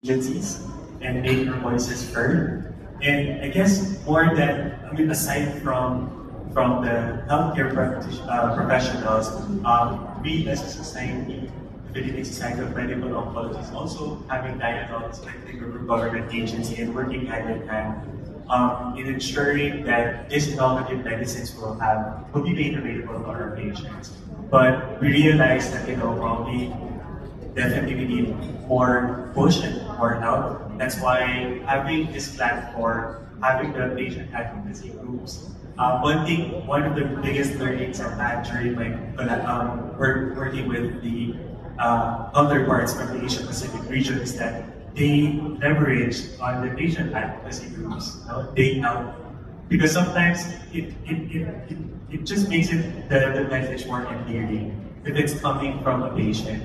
agencies and make our voices heard. And I guess more than, aside from the healthcare professionals, we as a society, the Philippine Society of Medical Oncology is also having dialogues with the government agency and working hand in hand in ensuring that these innovative medicines will be made available to our patients. But we realize that probably definitely we need more push and more help. That's why having this platform, having the patient advocacy groups. One of the biggest learnings I've had during my working with the counterparts from the Asia Pacific region is that they leverage on the patient advocacy groups. They help because sometimes it just makes the message more endearing if it's coming from a patient.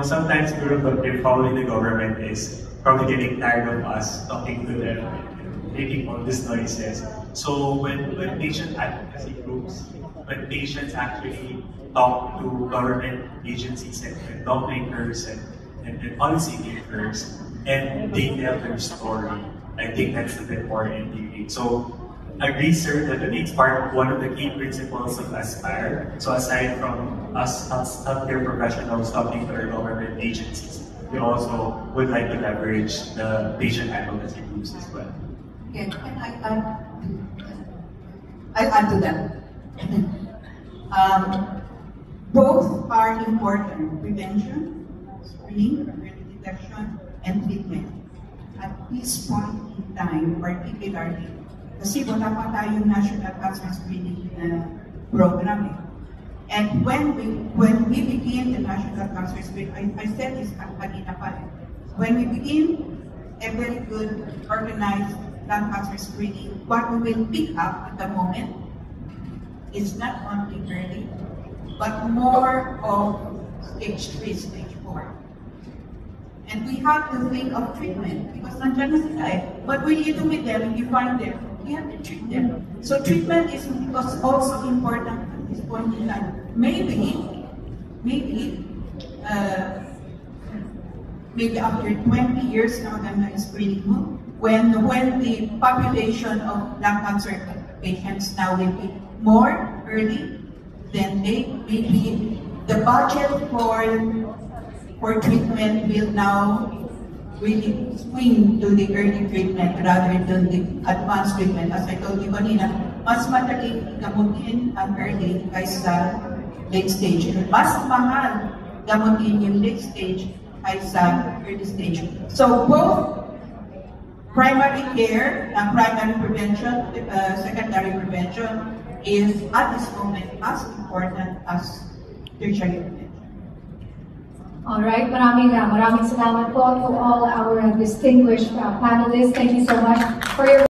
Sometimes they're following the government is probably getting tired of us talking to them and making all these noises. So when patient advocacy groups, when patients actually talk to government agencies and lawmakers and policy makers, and they tell their story, I think that's a bit more endearing. So I agree, sir, that it's one of the key principles of Aspire. So aside from us healthcare professionals talking to our government agencies, we also would like to leverage the patient advocacy groups as well. Okay, I'll add to that. Both are important: prevention, screening, early detection, and treatment. At this point in time, particularly, kasi wala pa tayong national cancer screening program. And when we begin the national cancer screening, I said this kanina pa. When we begin a very good organized lung cancer screening, what we will pick up at the moment is not only early, but more of stage 3, stage 4. And we have to think of treatment because nandiyan na sila eh. What will you do with them if you find them? You have to treat them. So treatment is also important at this point in time. Maybe after 20 years na maganda yung screening mo, when the population of lung cancer patients now will be more early, then maybe the budget for treatment will now really swing to the early treatment rather than the advanced treatment. As I told you kanina, mas madaling gamutin ang early kaysa late stage. Mas mahal gamutin yung late stage kaysa early stage. So both primary care and primary prevention, secondary prevention is at this moment as important as tertiary prevention. Alright, maraming salamat po to all our distinguished panelists. Thank you so much for your